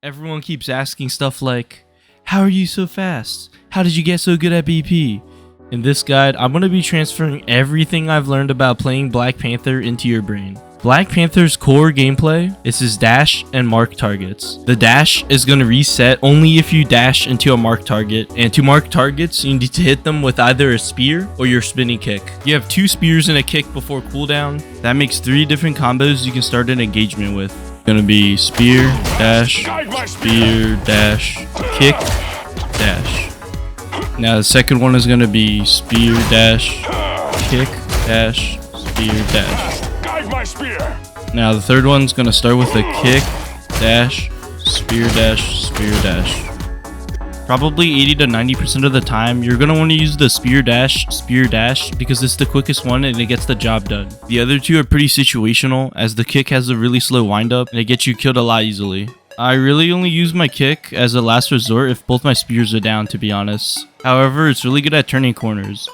Everyone keeps asking stuff like, how are you so fast? How did you get so good at BP? In this guide, I'm going to be transferring everything I've learned about playing Black Panther into your brain. Black Panther's core gameplay is his dash and mark targets. The dash is going to reset only if you dash into a mark target, and to mark targets, you need to hit them with either a spear or your spinning kick. You have 2 spears and a kick before cooldown. That makes 3 different combos you can start an engagement with. Gonna be spear, dash, spear, dash, kick, dash. Now the second one is gonna be spear, dash, kick, dash, spear, dash. Now the third one's gonna start with a kick, dash, spear, dash. Probably 80 to 90% of the time, you're going to want to use the spear dash because it's the quickest one and it gets the job done. The other 2 are pretty situational, as the kick has a really slow wind up and it gets you killed a lot easily. I really only use my kick as a last resort if both my spears are down, to be honest. However, it's really good at turning corners.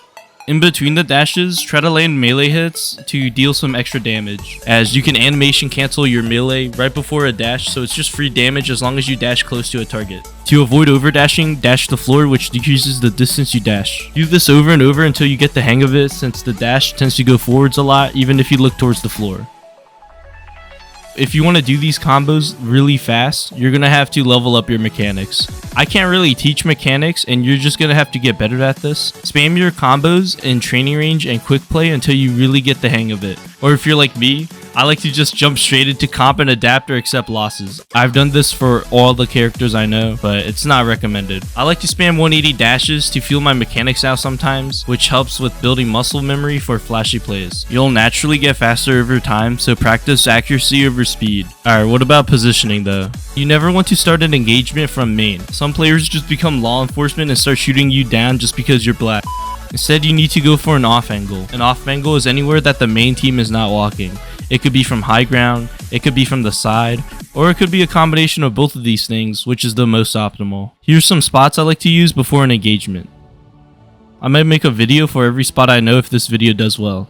In between the dashes, try to land melee hits to deal some extra damage, as you can animation cancel your melee right before a dash, so it's just free damage as long as you dash close to a target. To avoid overdashing, dash the floor, which decreases the distance you dash. Do this over and over until you get the hang of it, since the dash tends to go forwards a lot even if you look towards the floor. If you want to do these combos really fast, you're going to have to level up your mechanics. I can't really teach mechanics, and you're just going to have to get better at this. Spam your combos in training range and quick play until you really get the hang of it. Or if you're like me, I like to just jump straight into comp and adapt or accept losses. I've done this for all the characters I know, but it's not recommended. I like to spam 180 dashes to feel my mechanics out sometimes, which helps with building muscle memory for flashy plays. You'll naturally get faster over time, so practice accuracy over speed. Alright, what about positioning though? You never want to start an engagement from main. Some players just become law enforcement and start shooting you down just because you're black. Instead, you need to go for an off angle. An off angle is anywhere that the main team is not walking. It could be from high ground, it could be from the side, or it could be a combination of both of these things, which is the most optimal. Here's some spots I like to use before an engagement. I might make a video for every spot I know if this video does well.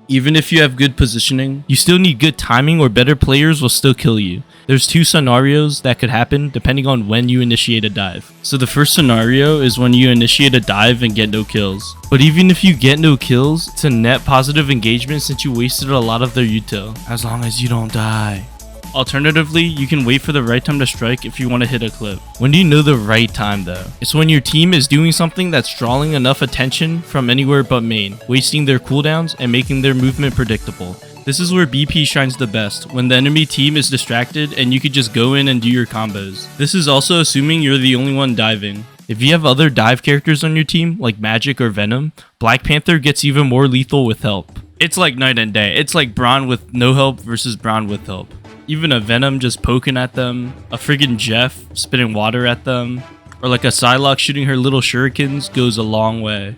Even if you have good positioning, you still need good timing or better players will still kill you. There's 2 scenarios that could happen depending on when you initiate a dive. So the first scenario is when you initiate a dive and get no kills. But even if you get no kills, it's a net positive engagement since you wasted a lot of their util, as long as you don't die. Alternatively, you can wait for the right time to strike if you want to hit a clip. When do you know the right time though? It's when your team is doing something that's drawing enough attention from anywhere but main, wasting their cooldowns and making their movement predictable. This is where BP shines the best, when the enemy team is distracted and you could just go in and do your combos. This is also assuming you're the only one diving. If you have other dive characters on your team, like Magic or Venom, Black Panther gets even more lethal with help. It's like night and day. It's like Braun with no help versus Braun with help. Even a Venom just poking at them, a friggin' Jeff spitting water at them, or like a Psylocke shooting her little shurikens goes a long way.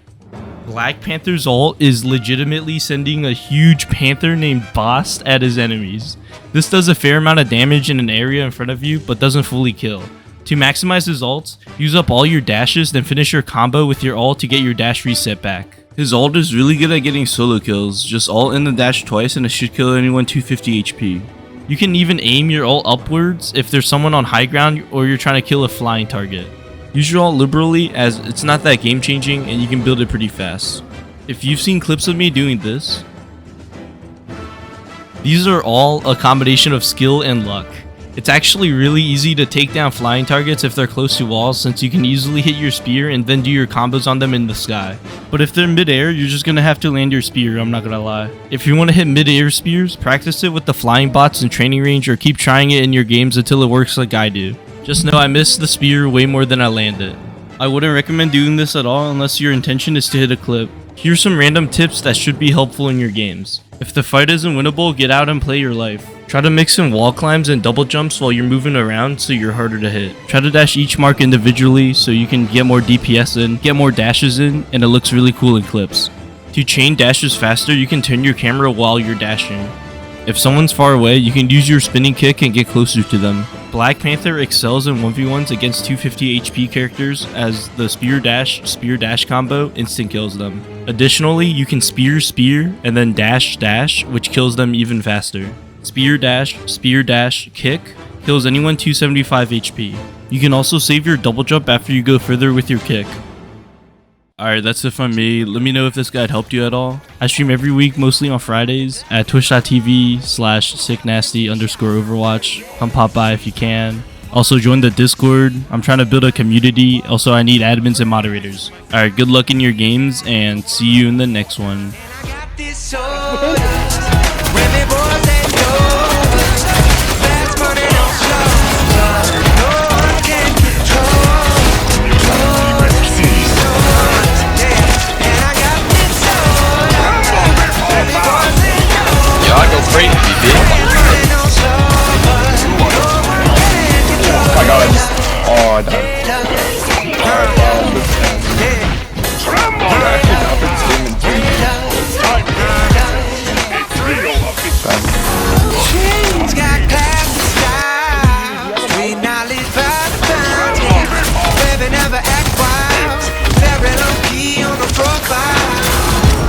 Black Panther's ult is legitimately sending a huge panther named Bast at his enemies. This does a fair amount of damage in an area in front of you, but doesn't fully kill. To maximize his ults, use up all your dashes, then finish your combo with your ult to get your dash reset back. His ult is really good at getting solo kills, just ult in the dash twice and it should kill anyone 250 HP. You can even aim your ult upwards if there's someone on high ground or you're trying to kill a flying target. Use your ult liberally, as it's not that game changing and you can build it pretty fast. If you've seen clips of me doing this, these are all a combination of skill and luck. It's actually really easy to take down flying targets if they're close to walls, since you can easily hit your spear and then do your combos on them in the sky. But if they're mid-air, you're just going to have to land your spear, I'm not going to lie. If you want to hit mid-air spears, practice it with the flying bots in training range or keep trying it in your games until it works like I do. Just know I miss the spear way more than I land it. I wouldn't recommend doing this at all unless your intention is to hit a clip. Here's some random tips that should be helpful in your games. If the fight isn't winnable, get out and play your life. Try to mix in wall climbs and double jumps while you're moving around so you're harder to hit. Try to dash each mark individually so you can get more DPS in, get more dashes in, and it looks really cool in clips. To chain dashes faster, you can turn your camera while you're dashing. If someone's far away, you can use your spinning kick and get closer to them. Black Panther excels in 1v1s against 250 HP characters, as the spear dash combo instant kills them. Additionally, you can spear, and then dash, which kills them even faster. Spear dash, kick Heals anyone 275 HP. You can also save your double jump after you go further with your kick. Alright, that's it from me. Let me know if this guide helped you at all. I stream every week, mostly on Fridays, at twitch.tv/sicknasty_overwatch. Come pop by if you can. Also join the Discord. I'm trying to build a community. Also, I need admins and moderators. Alright, good luck in your games, and see you in the next one. I go crazy, dude. Oh my god. Oh, I died. She's got class and style. Sweet knowledge by the fountain. Baby never act wild. Very low key on the profile.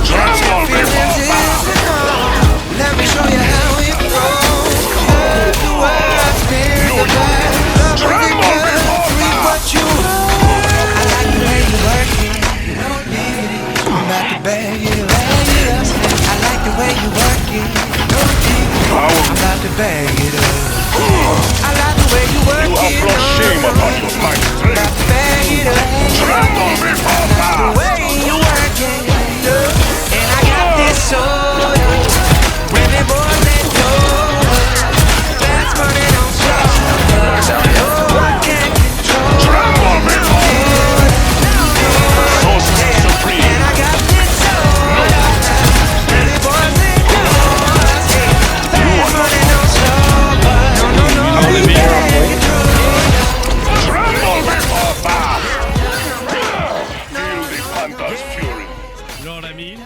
Catch your feelings is the norm. Let me show you how it goes. Love the world, spirit the blood. Love is the blood. Reap what you want. I like the way you work it. You don't need it. I'm about to bag it up. I like the way you work it. You don't need it. I'm about to bag it up. I like the way you work it. You have shame upon your life. I'm about to bag it up. I like the way you work it. And I got this soda. Women, boys, and doors. Fast money don't show. No one can control. And I got this soda. Women, boys, and doors. Fast money don't show. No one can control. Feel the Panther's fury. You know what I mean?